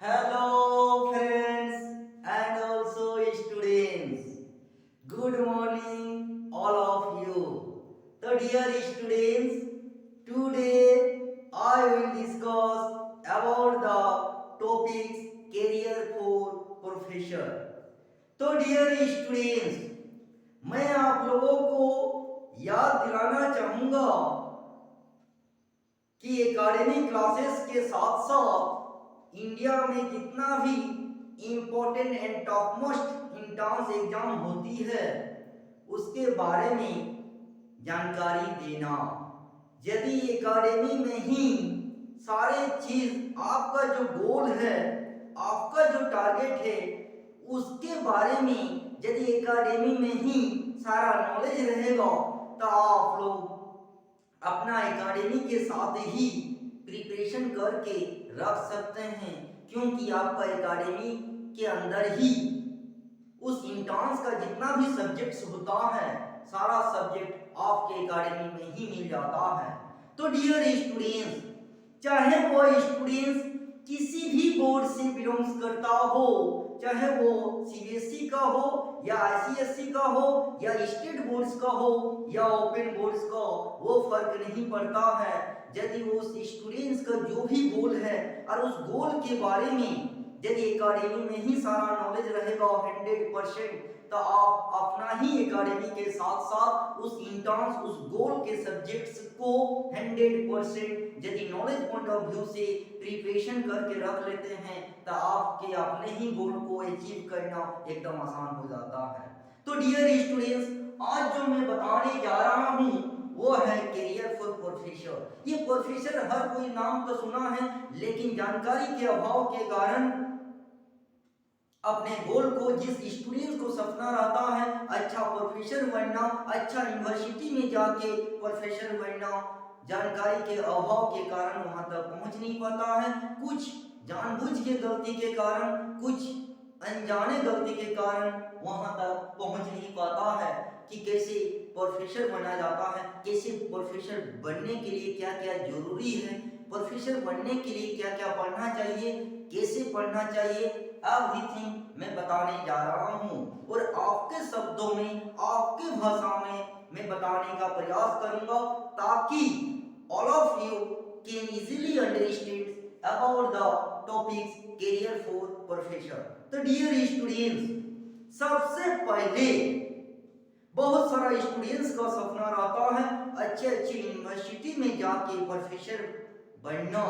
Hello friends and also students. Good morning all of you. So dear students, today I will discuss about the topics career for professor. तो dear students, मैं आप लोगों को याद दिलाना चाहूंगा कि एकेडमिक क्लासेस के साथ साथ इंडिया में जितना भी important and top most entrance exam होती है उसके बारे में जानकारी देना। यदि एकेडमी में ही सारे चीज आपका जो गोल है, आपका जो टारगेट है, उसके बारे में यदि एकेडमी में ही सारा नॉलेज रहेगा तो आप लोग अपना एकेडमी के साथ ही प्रिपरेशन करके रख सकते हैं, क्योंकि आपका एकेडमी के अंदर ही उस इंट्रांस का जितना भी सब्जेक्ट्स होता है सारा सब्जेक्ट आपके एकेडमी में ही मिल जाता है। तो डियर स्टूडेंट्स, चाहे वो स्टूडेंट्स किसी भी बोर्ड से बिलोंग्स करता हो, चाहे वो सीबीएसई का हो या आईसीएसई का हो या स्टेट बोर्ड्स का हो या ओपन बोर्ड्स का, वो फर्क नहीं पड़ता है। यदि उस स्टूडेंट्स का जो भी गोल है और उस गोल के बारे में यदि एकेडमी में ही सारा नॉलेज रहेगा 100%, तो आप अपना ही एकेडमी के साथ साथ उस इंट्रांस उस गोल के सब्जेक्ट्स को 100% यदि नॉलेज पॉइंट ऑफ व्यू से प्रिपरेशन करके रख लेते हैं तो आपके अपने ही गोल को अचीव करना एकदम आसान हो जाता है। तो डियर स्टूडेंट्स, आज जो मैं बताने जा रहा हूँ वो है करियर फॉर प्रोफेसर। ये प्रोफेसर हर कोई नाम तो सुना है, लेकिन जानकारी के अभाव के कारण अपने गोल को, जिस स्टूडेंट को सपना रहता है अच्छा प्रोफेसर बनना, अच्छा यूनिवर्सिटी में जाके प्रोफेसर बनना, जानकारी के अभाव के कारण वहां तक पहुंच नहीं पाता है। कुछ जानबूझ के गलती के कारण, कुछ अनजाने गलती के कारण वहां तक पहुंच नहीं पाता है कि कैसे प्रोफेसर बना जाता है, कैसे प्रोफेसर बनने के लिए क्या क्या जरूरी है, प्रोफेसर बनने के लिए क्या क्या पढ़ना चाहिए, कैसे पढ़ना चाहिए, एवरीथिंग मैं बताने जा रहा हूँ और आपके शब्दों में, आपके भाषा में मैं बताने का प्रयास करूंगा ताकि all of you can easily understand about the topics career for professor। तो डियर स्टूडेंट्स, सबसे पहले बहुत सारा स्टूडेंट्स का सपना रहता है अच्छे अच्छे यूनिवर्सिटी में जाके प्रोफेसर बनना,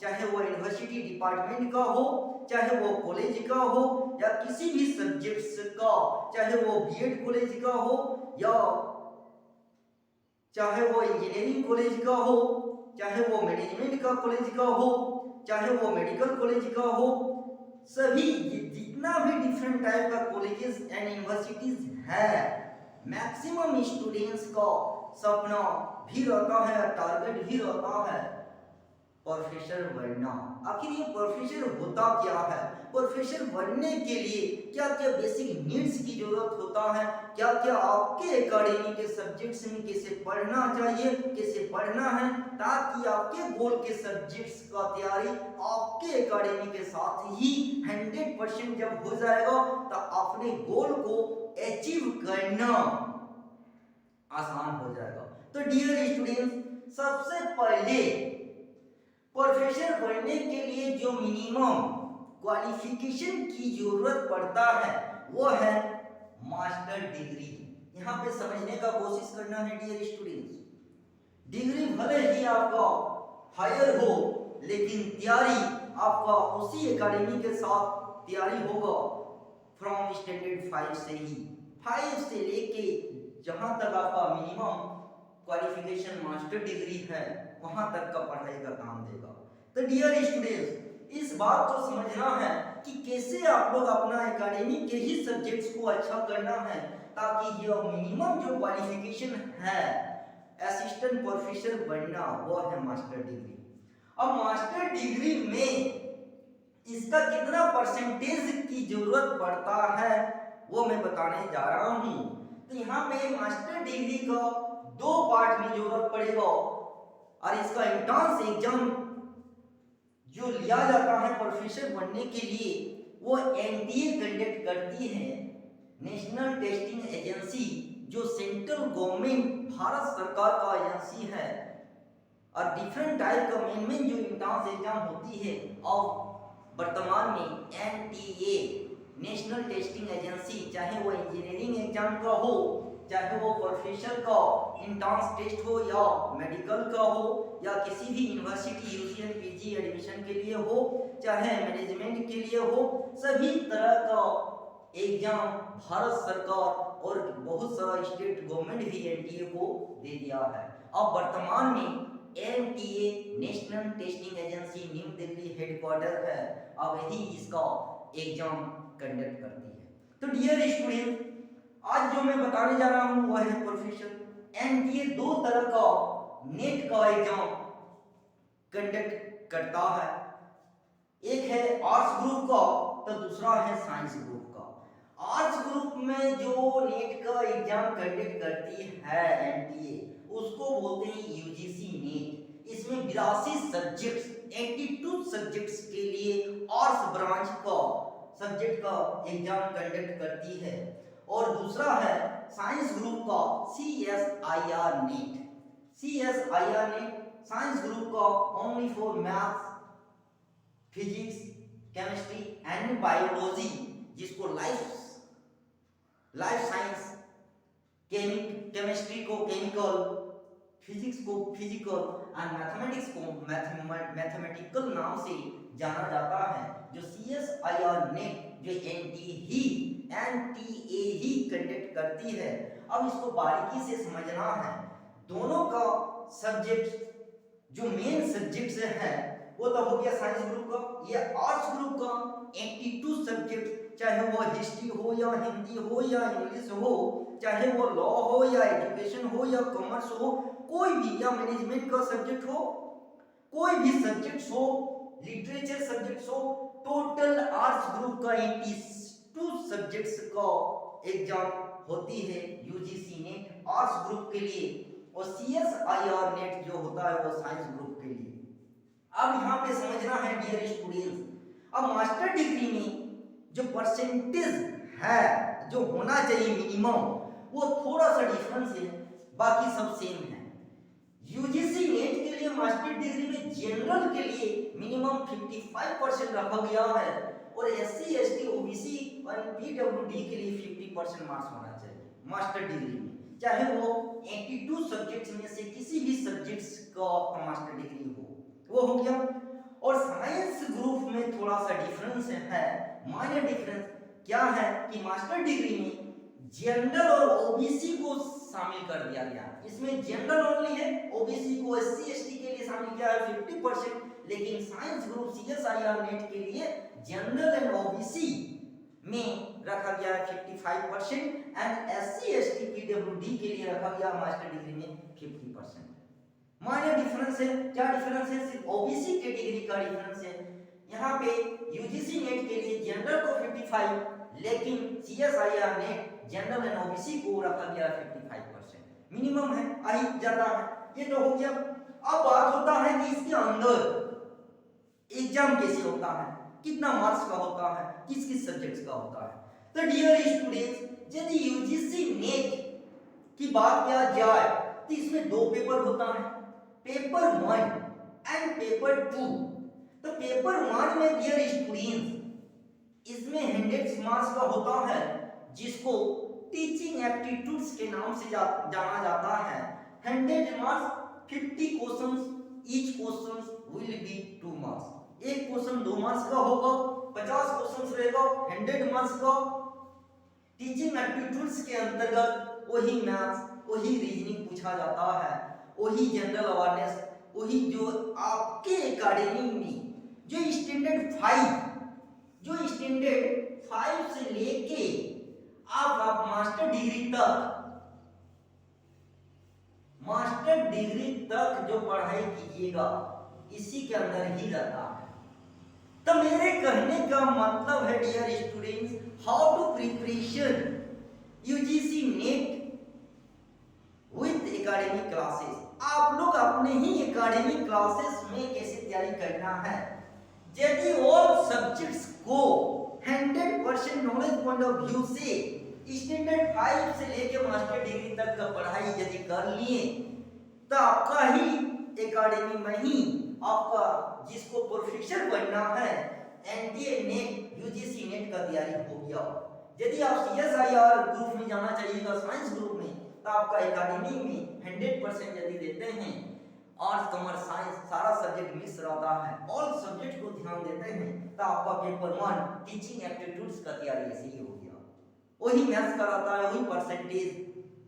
चाहे वो यूनिवर्सिटी डिपार्टमेंट का हो, चाहे वो कॉलेज का हो या किसी भी सब्जेक्ट्स का, चाहे वो बीएड कॉलेज का हो या चाहे वो इंजीनियरिंग कॉलेज का हो, चाहे वो मैनेजमेंट का कॉलेज का हो, चाहे वो मेडिकल कॉलेज का हो, सभी जितना भी डिफरेंट टाइप का कॉलेजेस एंड यूनिवर्सिटीज है, मैक्सिमम स्टूडेंट्स का सपना भी रहता है, टारगेट भी रहता है प्रोफेसर बनना। आखिर ये प्रोफेसर होता क्या है, प्रोफेसर बनने के लिए क्या क्या बेसिक नीड्स की जरूरत होता है, क्या क्या आपके एकेडमी के सब्जेक्ट्स में कैसे पढ़ना चाहिए, कैसे पढ़ना है, ताकि आपके गोल के सब्जेक्ट्स का तैयारी आपके एकेडमी के साथ ही 100% जब हो जाएगा तो अपने गोल को अचीव करना आसान हो जाएगा। तो डियर स्टूडेंट्स, सबसे पहले प्रोफेसर बनने के लिए जो मिनिमम क्वालिफिकेशन की जरूरत पड़ता है वो है मास्टर डिग्री। यहाँ पे समझने का कोशिश करना है डियर स्टूडेंट्स, डिग्री भले ही आपका हायर हो लेकिन तैयारी आपका उसी एकेडमी के साथ तैयारी होगा फ्रॉम स्टैंडर्ड 5 से ही, 5 से लेके जहां तक आपका मिनिमम क्वालिफिकेशन मास्टर डिग्री है वहां तक का पढ़ाई का काम देगा। तो डियर स्टूडेंट्स, इस बात को समझना है कि कैसे आप लोग अपना एकेडमी के ही सब्जेक्ट्स को अच्छा करना है ताकि ये मिनिमम जो क्वालिफिकेशन है असिस्टेंट प्रोफेसर बनना वो है मास्टर डिग्री। अब मास्टर डिग्री में इसका कितना परसेंटेज की जरूरत पड़ता है वो मैं बताने जा रहा हूं। तो यहाँ पे मास्टर डिग्री का 2 पार्ट में जरूरत पड़ेगा और इसका एंट्रेंस एग्जाम जो लिया जाता है प्रोफेसर बनने के लिए, वो एनटीए कंडक्ट करती है, नेशनल टेस्टिंग एजेंसी, जो सेंट्रल गवर्नमेंट भारत सरकार का एजेंसी है। और डिफरेंट टाइप का मेन जो एंट्रेंस एग्जाम होती है, और वर्तमान में एनटीए नेशनल टेस्टिंग एजेंसी, चाहे वो इंजीनियरिंग एग्जाम का हो, चाहे वो प्रोफेसर का एंट्रेंस टेस्ट हो, या मेडिकल का हो, या किसी भी यूनिवर्सिटी यूजीसी पीजी एडमिशन के लिए हो, चाहे मैनेजमेंट के लिए हो, सभी तरह का एग्जाम भारत सरकार और बहुत सारा स्टेट गवर्नमेंट भी एनटीए को दे दिया है। अब वर्तमान में NTA national testing agency new Delhi headquarter है, अब यही इसका एग्जाम कंडक्ट करती है। तो डियर स्टूडेंट, आज जो मैं बताने जा रहा हूं वह है प्रोफेसर। एनटीए दो तरह का नेट का एग्जाम कंडक्ट करता है, एक है आर्ट्स ग्रुप का, तो दूसरा है साइंस ग्रुप का। आर्ट्स ग्रुप में जो नेट का एग्जाम कंडक्ट करती है एनटीए, उसको बोलते हैं यूजीसी नेट। इसमें 82 सब्जेक्ट्स, 82 सब्जेक्ट्स के लिए आर्ट्स ब्रांच का सब्जेक्ट का एग्जाम कंडक्ट करती है। और दूसरा है साइंस ग्रुप का CSIR net. CSIR net science group का only for maths, physics, chemistry and biology, जिसको लाइफ साइंस, केमिस्ट्री को केमिकल, फिजिक्स को फिजिकल एंड मैथमेटिक्स को मैथमेटिकल नाम से जाना जाता है। जो CSIR नेट जो एनटीए ही कंडक्ट करती है। अब इसको बारीकी से समझना है। दोनों का सब्जेक्ट जो मेन सब्जेक्ट्स है वो तो हो गया साइंस ग्रुप का, ये आर्ट्स ग्रुप का 82 सब्जेक्ट, चाहे वो हिस्ट्री हो या हिंदी हो या इंग्लिश हो, चाहे वो लॉ हो या एजुकेशन हो या कॉमर्स हो, कोई भी, या मैनेजमेंट का सब्जेक्ट हो, कोई भी सब्जेक्ट्स हो, लिटरेचर सब्जेक्ट्स हो, टोटल आर्ट्स ग्रुप का 82 सब्जेक्ट्स का एग्जाम होती है यूजीसी नेट आर्ट्स ग्रुप के लिए, और CSIR नेट जो होता है वो साइंस ग्रुप के लिए। अब यहाँ पे समझना है डियर स्टूडेंट्स, अब मास्टर डिग्री में जो परसेंटेज है जो होना चाहिए मिनिमम, वो थोड़ा सा डिफरेंस है, बाकी सब सेम है। यूजीसी नेट के लिए मास्टर डिग्री में जनरल के लिए मिनिमम 55% रखा गया है, और SC ST OBC और PWD के लिए 50% मार्क्स होना चाहिए मास्टर डिग्री में, चाहे वो 82 सब्जेक्ट्स में से किसी भी सब्जेक्ट्स का आपका मास्टर डिग्री हो, वो हो गया। और साइंस ग्रुप में थोड़ा सा डिफरेंस है, माइनर डिफरेंस क्या है कि मास्टर डिग्री में जनरल और ओबीसी को शामिल कर दिया गया। इसमें जनरल ओनली है, ओबीसी को SC ST के लिए शामिल किया है 50%, लेकिन साइंस ग्रुप CSIR नेट के लिए जनरल एंड ओबीसी में रखा गया है 55% एंड SC ST PWD के लिए रखा गया मास्टर डिग्री में 50%। माइनर डिफरेंस है, क्या डिफरेंस है? सिर्फ ओबीसी कैटेगरी का डिफरेंस है। यहाँ पे यूजीसी नेट के लिए जनरल को 55, लेकिन CSIR net general and OBC को रखा गया 55%, मिनिमम है, आ ही जाता है, ये तो हो गया। अब बात होता है कि इसके अंदर एग्जाम कैसे होता है, कितना मार्क्स का होता है, किस किस सब्जेक्ट्स का होता है। तो डियर स्टूडेंट्स, यदि यूजीसी नेट की बात किया जाए तो इसमें दो पेपर होता है, पेपर 1 एंड पेपर 2। तो पेपर 1 में डियर स्टूडेंट्स इसमें 100 मार्क्स का होता है, जिसको टीचिंग एप्टीट्यूड्स के नाम से जाना जाता है। 100 marks, 50 questions, each questions will be 2 marks. एक क्वेश्चन 2 मार्क्स का होगा, 50 क्वेश्चंस रहेगा 100 मार्क्स का। टीचिंग एप्टीट्यूड्स के अंतर्गत वही मैथ्स, वही रीजनिंग पूछा जाता है, वही जनरल अवेयरनेस, वही जो आपके एकेडमी में जो स्टैंडर्ड 5 से लेके आप मास्टर डिग्री तक जो पढ़ाई कीजिएगा इसी के अंदर ही रहता है। तो मेरे कहने का मतलब है dear students, how to preparation UGC NET with academic classes. आप लोग अपने ही एकेडमिक क्लासेस में कैसे तैयारी करना है, यदि ऑल सब्जेक्ट्स को 100% नॉलेज पॉइंट ऑफ व्यू से स्टैंडर्ड 5 से लेके मास्टर डिग्री तक का पढ़ाई यदि कर लिए तो आपका ही एकेडमी में ही आपका जिसको प्रोफेसर बनना है एनटीए नेट यूजीसी नेट का तैयारी हो गया। यदि आप सीएसआईआर ग्रुप में जाना चाहिएगा साइंस ग्रुप में तो आपका एकेडमी में 100% यदि देते हैं आर्ट्स कॉमर्स साइंस सारा सब्जेक्ट मिक्स रहता है ऑल सब्जेक्ट को ध्यान देते हैं तो आपका पेपर 1 टीचिंग एप्टीट्यूड्स का तैयारी ऐसे ही हो गया। वही मैथ्स का रहता है वही परसेंटेज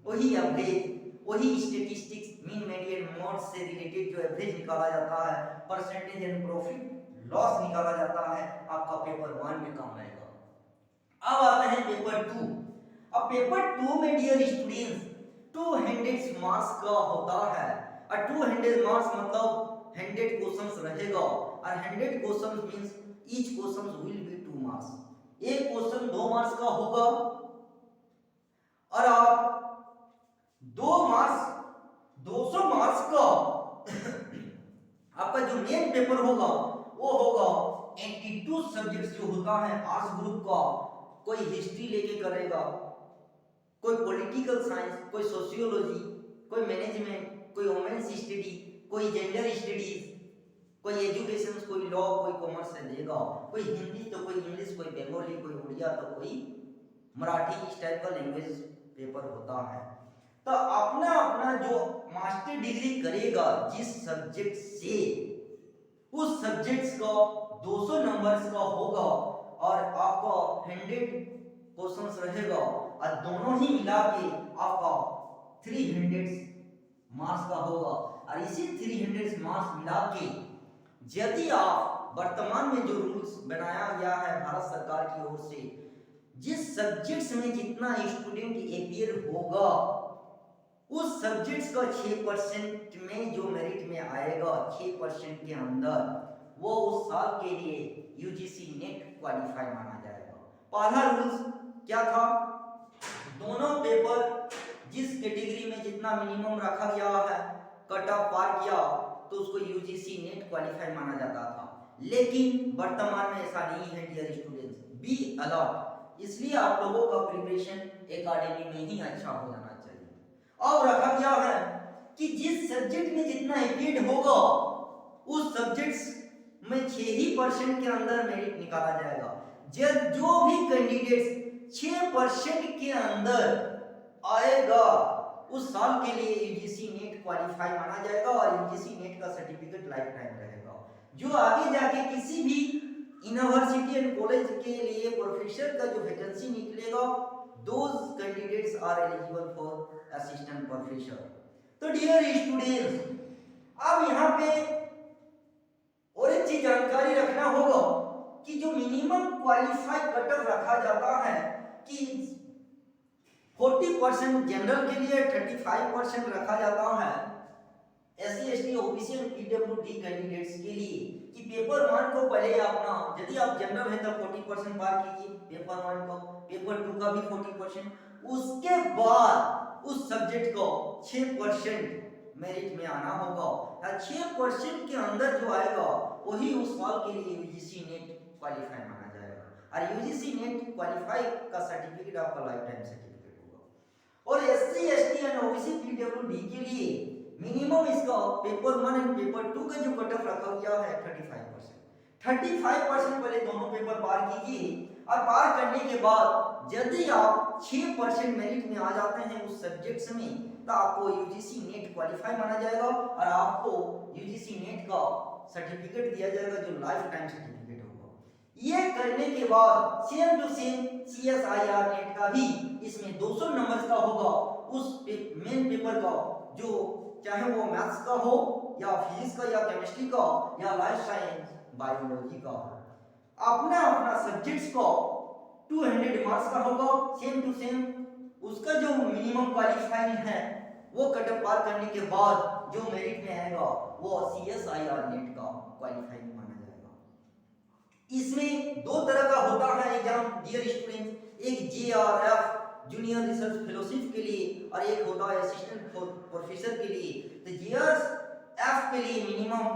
वही एवरेज वही स्टैटिस्टिक्स मीन मीडियन मोड से रिलेटेड जो एवरेज निकाला जाता है परसेंटेज एंड प्रॉफिट लॉस निकाला जाता है आपका पेपर 1 में काम आएगा। अब आते हैं पेपर 2। अब पेपर 2 में डियर स्टूडेंट्स 200 मार्क्स का होता है और 200 मार्क्स मतलब 100 क्वेश्चंस रहेगा और 100 questions means each question will be 2 marks. एक क्वेश्चन 2 मार्क्स का होगा और आप 2 मार्क्स 200 मार्क्स का आपका जो मेन पेपर होगा वो होगा 82 सब्जेक्ट्स जो होता है आर्ट्स ग्रुप का कोई हिस्ट्री लेके करेगा कोई पॉलिटिकल साइंस कोई सोशियोलॉजी कोई मैनेजमेंट कोई वुमेन्स स्टडी कोई जेंडर स्टडीज कोई एजुकेशन कोई लॉ कोई कॉमर्स से देगा कोई हिंदी तो कोई इंग्लिश कोई बंगाली कोई उड़िया तो कोई मराठी इस टाइप का लैंग्वेज पेपर होता है। तो अपना अपना जो मास्टर डिग्री करेगा जिस सब्जेक्ट से उस सब्जेक्ट्स का 200 नंबर्स का होगा और आपका 100 क्वेश्चंस रहेगा और दोनों ही मिला के आपका 300 मार्क्स का होगा और इसी 300 मार्क्स मिला के यदि आप वर्तमान में जो रूल्स बनाया गया है भारत सरकार की ओर से जिस सब्जेक्ट्स में जितना स्टूडेंट अपीयर होगा उस सब्जेक्ट्स का 6% में जो मेरिट में आएगा 6% के अंदर वो उस साल के लिए यूजीसी नेट क्वालिफाई माना जाएगा। पहला रूल्स क्या था दोनों पेपर जिस कैटेगरी में जितना मिनिमम रखा गया है कट ऑफ पार किया तो उसको यूजीसी नेट क्वालिफाई माना जाता था लेकिन वर्तमान में ऐसा नहीं है डियर स्टूडेंट्स बी अलर्ट इसलिए आप लोगों का प्रिपरेशन एकेडमी में ही अच्छा हो जाना चाहिए। अब रखा गया है कि जिस सब्जेक्ट में जितना अपीयर्ड होगा उस सब्जेक्ट्स में 6% के अंदर मेरिट निकाला जाएगा। जो भी कैंडिडेट्स 6% के अंदर आएगा उस साल के लिए यूजीसी नेट क्वालिफाई माना जाएगा और यूजीसी नेट का सर्टिफिकेट लाइफ टाइम रहेगा। जो आगे जाके किसी भी यूनिवर्सिटी एंड कॉलेज के लिए प्रोफेसर का जो वैकेंसी निकलेगा those candidates are eligible for assistant professor. तो डियर स्टूडेंट्स अब यहाँ पे और एक चीज जानकारी रखना होगा कि जो मिनिमम क्वालिफाई कट ऑफ रखा जाता है कि 40% जनरल के लिए 35% रखा जाता है SC ST OBC and PWD candidates के लिए कि पेपर 1 को पहले अपना यदि आप जनरल है तो 40% पार कीजिए पेपर 1 को पेपर 2 का भी 40% उसके बाद उस सब्जेक्ट को 6% मेरिट में आना होगा और 6% के अंदर जो आएगा वही उस साल के लिए यूजीसी नेट क्वालिफाई माना जाएगा और यूजीसी नेट क्वालिफाई का सर्टिफिकेट आपका लाइफ टाइम सर्टिफिकेट होगा। और SC ST and OBC PWD के लिए मिनिमम इसका पेपर 1 एंड पेपर 2 का जो कट ऑफ रखा गया है 35% पहले दोनों पेपर पार कीजिए और पार करने के बाद यदि आप 6% मेरिट में आ जाते हैं उस सब्जेक्ट्स में तो आपको यूजीसी नेट क्वालिफाई माना जाएगा और आपको यूजीसी नेट का सर्टिफिकेट दिया जाएगा जो लाइफ टाइम सर्टिफिकेट होगा। ये करने के बाद same to same CSIR net का भी इसमें 200 नंबर्स का होगा उस मेन पेपर का जो चाहे वो मैथ्स का हो या फिजिक्स का या केमिस्ट्री का या लाइफ साइंस बायोलॉजी का हो अपना अपना सब्जेक्ट्स को 200 मार्क्स का होगा सेम टू सेम उसका जो मिनिमम क्वालिफाई है वो कट ऑफ पार करने के बाद जो मेरिट में आएगा वो सीएसआईआर नेट का क्वालिफाई माना जाएगा। इसमें दो तरह का होता है एग्जाम डियर स्टूडेंट्स एक जेआरएफ जूनियर रिसर्च फेलोशिप के लिए और एक होता है असिस्टेंट प्रोफेसर के लिए। तो जीआरएफ के लिए मिनिमम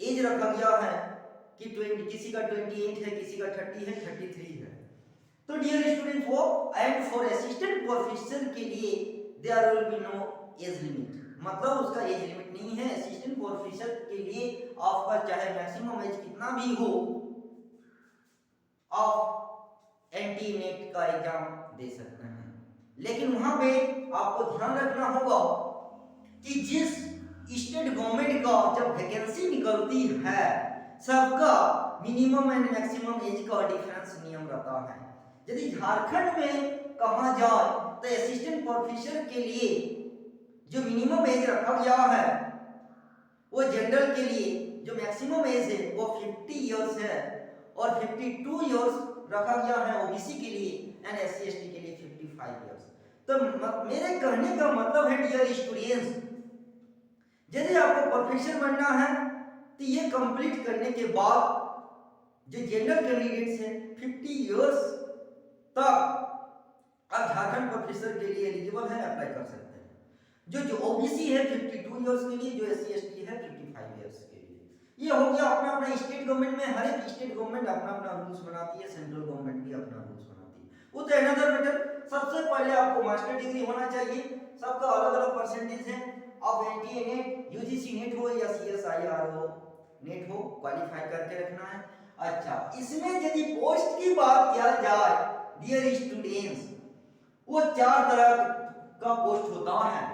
एज रखा गया है कि 20 किसी का 28 है, किसी का 30 है, 33 है। तो dear student for assistant professor के लिए there will be no age limit, मतलब उसका एज लिमिट नहीं है। असिस्टेंट प्रोफेसर के लिए आपका चाहे मैक्सिमम एज कितना भी हो, आप एनटी नेट का एग्जाम दे सकते हैं। लेकिन वहां पे आपको ध्यान रखना होगा कि जिस स्टेट गवर्नमेंट का जब वैकेंसी निकलती है, सबका मिनिमम एंड मैक्सिमम एज का डिफरेंस नियम रहता है। यदि झारखंड में कहा जाए तो असिस्टेंट प्रोफेसर के लिए जो मिनिमम एज रखा गया है, वो जनरल के लिए जो मैक्सिमम एज है वो 50 इयर्स है, और 52 इयर्स रखा गया है ओबीसी के लिए एंड एससी एसटी के लिए 55 इयर्स। तो मेरे कहने का मतलब है डियर स्टूडेंट्स, यदि आपको प्रोफेसर बनना है तो ये कंप्लीट करने के बाद जो जनरल कैंडिडेट्स हैं 50 इयर्स तक आप झारखंड प्रोफेसर के लिए एलिजिबल है, अप्लाई कर सकते हैं। जो ओबीसी है 52 इयर्स के लिए, जो एससी एसटी है 55 इयर्स के लिए। ये हो गया अपना अपना स्टेट गवर्नमेंट में, हर एक स्टेट गवर्नमेंट अपना अपना रूल्स बनाती है, सेंट्रल गवर्नमेंट भी अपना रूल्स बनाती है। वो तो अनदर मैटर। सबसे पहले आपको मास्टर डिग्री होना चाहिए, सबका अलग अलग परसेंटेज है। आप एनटीए नेट, यूजीसी नेट हो या सीएसआईआर हो नेट हो, क्वालिफाई करके रखना है। अच्छा, इसमें यदि पोस्ट की बात किया जाए डियर स्टूडेंट्स, वो 4 तरह का पोस्ट होता है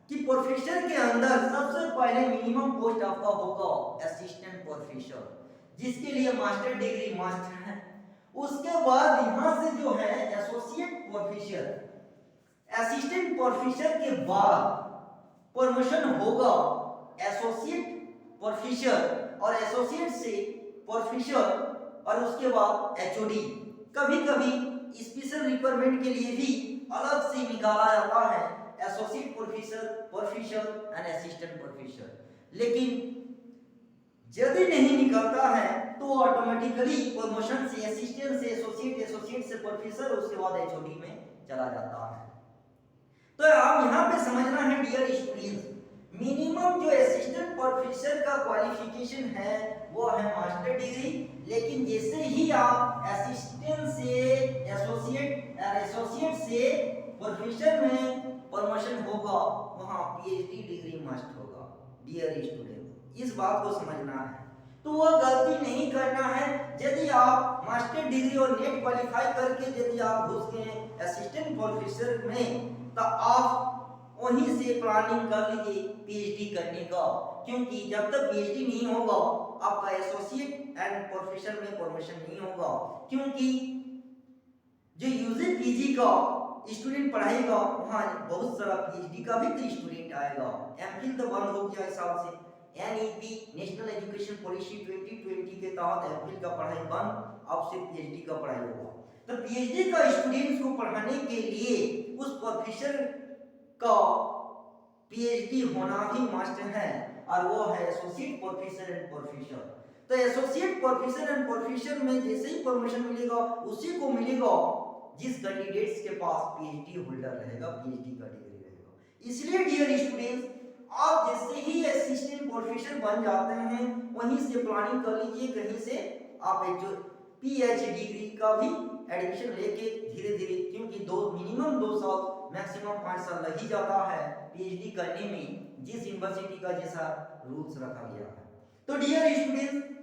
कि प्रोफेसर के अंदर सबसे पहले मिनिमम पोस्ट आपका होगा असिस्टेंट प्रोफेसर, जिसके लिए मास्टर डिग्री मस्ट है। उसके बाद यहां से जो है एसोसिएट प्रोफेसर, असिस्टेंट प्रोफेसर के बाद प्रमोशन होगा एसोसिएट प्रोफेसर, और एसोसिएट से प्रोफेसर, और उसके बाद एचओडी। कभी कभी स्पेशल रिक्वायरमेंट के लिए भी अलग से निकाला जाता है associate professor, professor and assistant professor. लेकिन यदि नहीं निकलता है तो ऑटोमेटिकली प्रमोशन से असिस्टेंट से एसोसिएट, एसोसिएट से प्रोफेसर, उसके बाद एचओडी में चला जाता है। तो आप यहां पे समझना है डियर स्टूडेंट्स, मिनिमम जो असिस्टेंट प्रोफेसर का क्वालिफिकेशन है वो है मास्टर डिग्री। लेकिन जैसे ही आप असिस्टेंट से एसोसिएट और एसोसिएट से प्रोफेसर में प्रमोशन होगा, वहां पीएचडी डिग्री मस्ट होगा। डियर स्टूडेंट, इस बात को समझना है। तो वो गलती नहीं करना है। यदि आप मास्टर डिग्री और नेट क्वालिफाई करके यदि आप घुस गए असिस्टेंट प्रोफेसर में, तो आप वहीं से प्लानिंग कर लीजिए पीएचडी करने का, क्योंकि जब तक पीएचडी नहीं होगा आपका एसोसिएट एंड प्रोफेसर में प्रमोशन नहीं होगा। क्योंकि जो यूजी पीजी का स्टूडेंट पढ़ाएगा वहां बहुत सारा पीएचडी का भी तो स्टूडेंट आएगा। एमफिल तो बंद हो गया इस साल से, एनईपी नेशनल एजुकेशन पॉलिसी 2020 के तहत एमफिल का पढ़ाई बंद, अब सिर्फ पीएचडी का पढ़ाई होगा। तो पीएचडी का स्टूडेंट्स को पढ़ाने के लिए उस प्रोफेसर का पीएचडी होना ही मस्ट है, और वो है एसोसिएट प्रोफेसर एंड प्रोफेसर। तो एसोसिएट प्रोफेसर एंड प्रोफेसर में जैसे ही प्रमोशन मिलेगा उसी को मिलेगा जिस कैंडिडेट्स के पास पीएचडी होल्डर रहेगा, पीएचडी का डिग्री रहेगा। इसलिए डियर स्टूडेंट्स, आप जैसे ही असिस्टेंट प्रोफेसर बन जाते हैं वहीं से प्लानिंग कर लीजिए, कहीं से आप एक जो पीएचडी डिग्री का भी एडमिशन लेके धीरे धीरे, क्योंकि मिनिमम 2 साल मैक्सिमम 5 साल लग ही जाता है पीएचडी करने में, जिस यूनिवर्सिटी का जैसा रूल्स रखा गया है। तो डियर स्टूडेंट्स,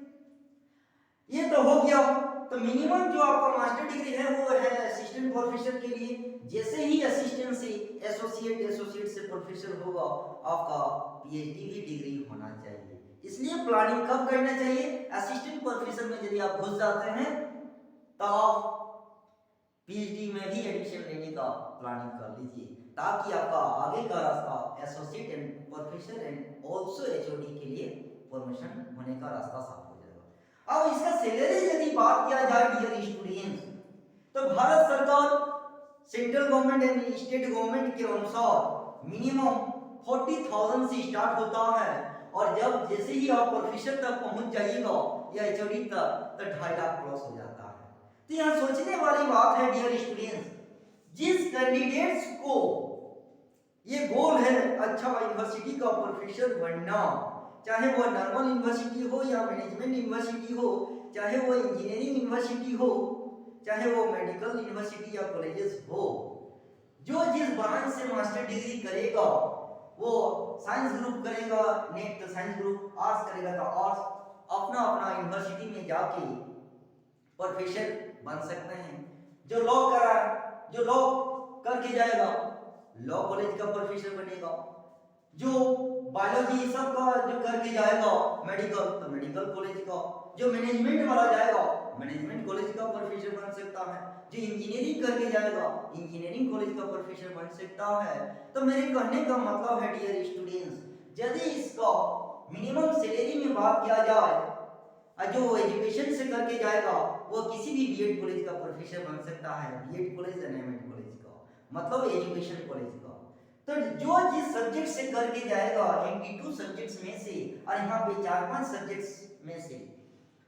ये तो हो गया। तो मिनिमम जो आपका मास्टर डिग्री है वो है असिस्टेंट प्रोफेसर के लिए। जैसे ही असिस्टेंट से एसोसिएट, एसोसिएट से प्रोफेसर होगा, आपका पीएचडी भी डिग्री होना चाहिए। इसलिए प्लानिंग कब करना चाहिए? असिस्टेंट प्रोफेसर में यदि आप घुस जाते हैं तो आप पीएचडी में भी एडमिशन लेने का प्लानिंग कर लीजिए, ताकि आपका आगे का रास्ता associate and professor and also HOD के लिए प्रमोशन होने का रास्ता साफ हो जाएगा। अब इसका सैलरी यदि बात किया जाए डियर स्टूडेंट्स, तो भारत सरकार central government and state government के अनुसार मिनिमम 40,000 से स्टार्ट होता है, और जब जैसे ही आप प्रोफेसर तक पहुंच जाइएगा या एचओडी तक, तो 2.5 लाख प्लस हो जाता है। तो यहाँ सोचने वाली बात है डियर स्टूडेंट्स, जिस कैंडिडेट्स को ये गोल है अच्छा यूनिवर्सिटी का प्रोफेसर बनना, चाहे वो नॉर्मल यूनिवर्सिटी हो या मैनेजमेंट यूनिवर्सिटी हो चाहे वो इंजीनियरिंग यूनिवर्सिटी हो, चाहे वो मेडिकल यूनिवर्सिटी या कॉलेजेस हो, जो जिस ब्रांच से मास्टर डिग्री करेगा, वो साइंस ग्रुप करेगा नेट तो साइंस ग्रुप, आर्ट्स करेगा तो आर्ट्स, अपना अपना यूनिवर्सिटी में जाके प्रोफेसर बन सकते हैं। जो लॉ करके जाएगा लॉ कॉलेज का प्रोफेसर बनेगा, जो बायोलॉजी सब का जो करके जाएगा मेडिकल तो मेडिकल कॉलेज का, जो मैनेजमेंट वाला जाएगा मैनेजमेंट कॉलेज का प्रोफेसर बन सकता है, जो इंजीनियरिंग करके जाएगा इंजीनियरिंग कॉलेज का प्रोफेसर बन सकता है। तो मेरे कहने का मतलब है डियर स्टूडेंट्स, यदि इसका मिनिमम सैलरी में बात किया जाए, जो एजुकेशन से करके जाएगा वो किसी भी बीएड कॉलेज का प्रोफेसर बन सकता है, बीएड कॉलेज या एमएड कॉलेज का, मतलब एजुकेशन कॉलेज का। तो जो जिस सब्जेक्ट से करके जाएगा 82 सब्जेक्ट्स में से, और यहाँ पे 4-5 सब्जेक्ट्स में से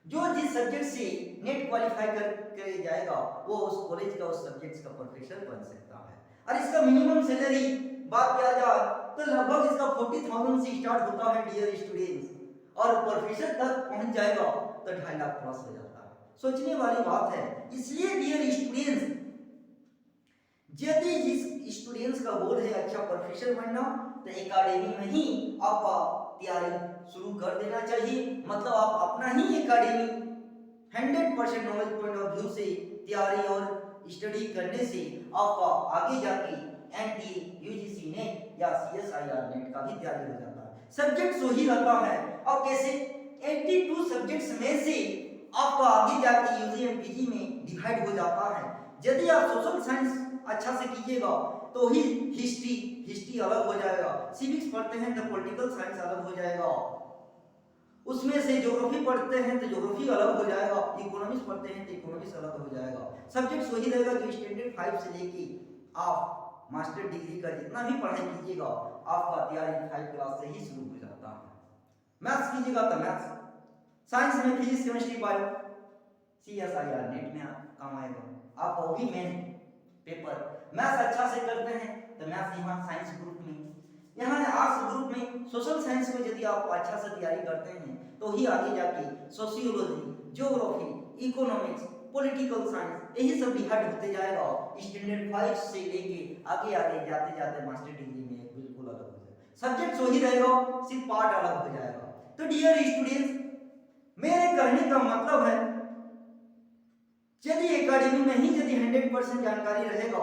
जो जिस सब्जेक्ट से नेट क्वालिफाई करके जाएगा वो उस कॉलेज का उस सब्जेक्ट का प्रोफेसर बन सकता है। और इसका मिनिमम सैलरी बात किया जाए तो लगभग इसका 40,000 से स्टार्ट होता है डियर स्टूडेंट्स, और प्रोफेसर तक पहुंच जाएगा तो 2.5 लाख प्लस हो जाता है। सोचने वाली बात है। इसलिए डियर स्टूडेंट्स, यदि जिस स्टूडेंट्स का गोल है अच्छा प्रोफेसर बनना, तो एकेडमी में ही आपका तैयारी शुरू कर देना चाहिए। मतलब आप अपना ही academy 100% knowledge point of view से तैयारी और स्टडी करने से आपका आगे जाके एनटीए, यूजीसी नेट या सीएसआईआर नेट का भी तैयारी हो जाता है। सब्जेक्ट वही रहता है। अब कैसे 82 सब्जेक्ट्स में से आपका आगे जाके यूजी एंड पीजी में डिवाइड हो जाता है। यदि आप सोशल साइंस अच्छा से कीजिएगा तो ही हिस्ट्री अलग हो जाएगा, सिविक्स पढ़ते हैं तो पॉलिटिकल साइंस अलग हो जाएगा, उसमें से ज्योग्राफी पढ़ते हैं तो ज्योग्राफी अलग हो जाएगा, इकोनॉमिक्स पढ़ते हैं तो इकोनॉमिक्स अलग हो जाएगा। सब्जेक्ट वही रहेगा जो स्टैंडर्ड 5 से लेके आप मास्टर डिग्री का जितना भी पढ़ाई कीजिएगा आपका तैयारी 5 क्लास से ही शुरू हो जाता है। मैथ्स कीजिएगा तो मैथ्स, साइंस में physics chemistry bio, CSIR net में काम आएगा आपका, वो भी मेन पेपर। मैथ्स अच्छा से करते हैं तो मैथ्स यहाँ साइंस ग्रुप में, यहाँ आर्ट्स ग्रुप में सोशल साइंस में यदि आप अच्छा से तैयारी करते हैं तो ही आगे जाके sociology, geography, economics, political science यही सब डिवाइड होते जाएगा। स्टैंडर्ड 5 से लेके आगे आगे जाते जाते मास्टर डिग्री में बिल्कुल अलग हो जाएगा। सब्जेक्ट वही रहेगा, सिर्फ पार्ट अलग हो जाएगा। तो डियर स्टूडेंट्स, मेरे कहने का मतलब है यदि एकेडमी में ही यदि 100% जानकारी रहेगा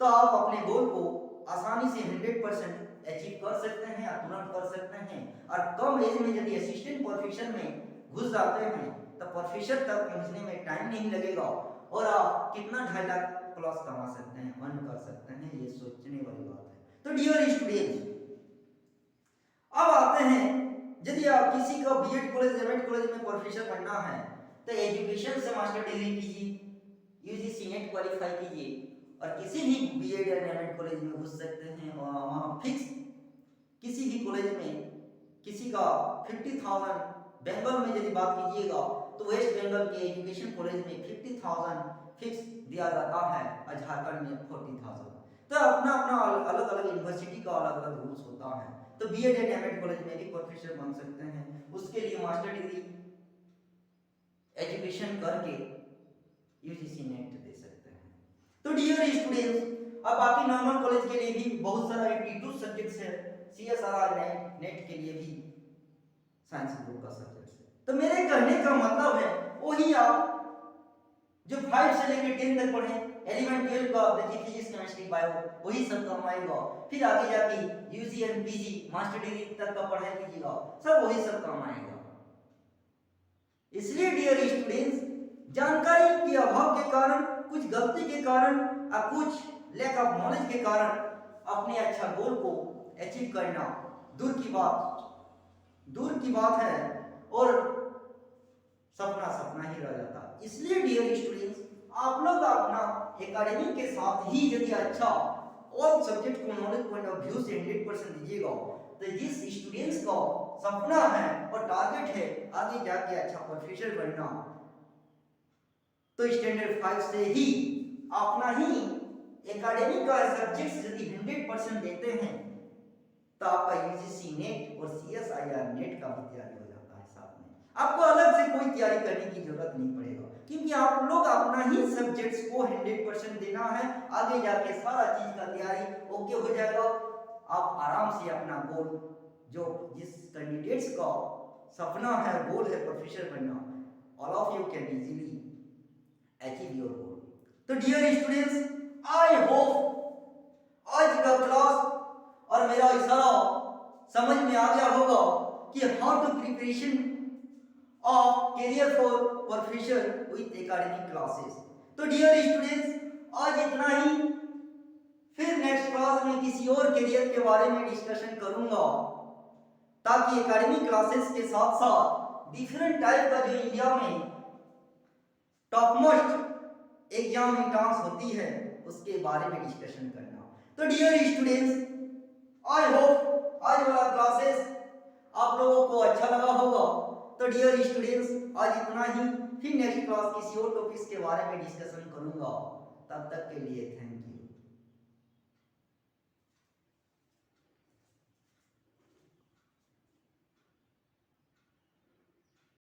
तो आप अपने गोल को आसानी से 100% अचीव कर सकते हैं या तुरंत कर सकते हैं। और कम एज में यदि असिस्टेंट प्रोफेसर में घुस जाते हैं तो प्रोफेसर तक पहुंचने में टाइम नहीं लगेगा और आप कितना 2.5 लाख प्लस कमा सकते हैं, अर्न कर सकते हैं। ये सोचने वाली बात है। तो डियर स्टूडेंट्स, अब आते हैं यदि आप किसी का बीएड कॉलेज, एमएड कॉलेज में प्रोफेसर बनना है तो एजुकेशन से मास्टर डिग्री कीजिए, यूजीसी नेट क्वालिफाई कीजिए और किसी भी बीएड या एमएड कॉलेज में घुस सकते हैं। वहाँ फिक्स किसी भी कॉलेज में किसी का 50,000, बंगाल में यदि बात कीजिएगा तो वेस्ट बंगाल के एजुकेशन कॉलेज में 50,000 फिक्स दिया जाता है और झारखंड में 40,000। तो अपना अपना अलग अलग यूनिवर्सिटी का अलग अलग रूल्स होता है। तो बीएड या एमएड कॉलेज में भी प्रोफेसर बन सकते हैं। उसके लिए मास्टर डिग्री एजुकेशन करके यूजीसी नेट दे सकते हैं। तो डियर स्टूडेंट्स, अब बाकी नॉर्मल कॉलेज के लिए भी बहुत सारा 82 सब्जेक्ट्स है, सीएसआईआर नेट के लिए भी साइंस ग्रुप का सब्जेक्ट है। तो मेरे कहने का मतलब है वही आप जो 5 से लेकर 10 तक पढ़े, 11 12 का देखिए फिजिक्स केमिस्ट्री बायो वही सब काम आएगा। फिर आगे जाके UG and PG master degree तक का पढ़ाई कीजिएगा, सब वही सब काम आएगा। इसलिए डियर स्टूडेंट्स, जानकारी के अभाव के कारण, कुछ गलती के कारण और कुछ लैक ऑफ नॉलेज के कारण अपने अच्छा गोल को अचीव करना दूर की बात है और सपना सपना ही रह जाता। इसलिए डियर स्टूडेंट्स, आप लोग अपना एकेडमी के साथ ही यदि अच्छा ऑल सब्जेक्ट को नॉलेज पॉइंट ऑफ व्यू से 100% दीजिएगा तो जिस स्टूडेंट्स का सपना है और टारगेट है आगे जाके अच्छा प्रोफेसर बनना, तो स्टैंडर्ड 5 से ही अपना ही एकेडमी का सब्जेक्ट्स यदि 100% देते हैं तो आपका यूजीसी नेट और सीएसआईआर नेट का भी तैयारी हो जाता है। साथ में आपको अलग से कोई तैयारी करने की जरूरत नहीं पड़ेगा, क्योंकि आप लोग अपना ही सब्जेक्ट्स को 100% देना है। आगे जाके सारा चीज का तैयारी ओके हो जाएगा। आप आराम से अपना गोल, जो जिस कैंडिडेट्स का सपना है, गोल है प्रोफेसर बनना, all of you can easily achieve your goal. तो डियर स्टूडेंट्स, आई होप आज का क्लास और मेरा इशारा समझ में आ गया होगा कि how to preparation of career for professor with academic classes. तो डियर स्टूडेंट्स, आज इतना ही। फिर नेक्स्ट क्लास में किसी और करियर के बारे में डिस्कशन करूंगा, ताकि एकेडमिक क्लासेस के साथ साथ डिफरेंट टाइप का जो इंडिया में टॉप मोस्ट एग्जाम इंट्रांस होती है उसके बारे में डिस्कशन करना। तो डियर स्टूडेंट्स, आई होप आज वाला क्लासेस आप लोगों को अच्छा लगा होगा। तो डियर स्टूडेंट्स, आज इतना ही। फिर नेक्स्ट क्लास किसी और टॉपिक्स के बारे में डिस्कशन करूंगा। तब तक के लिए थैंक यू।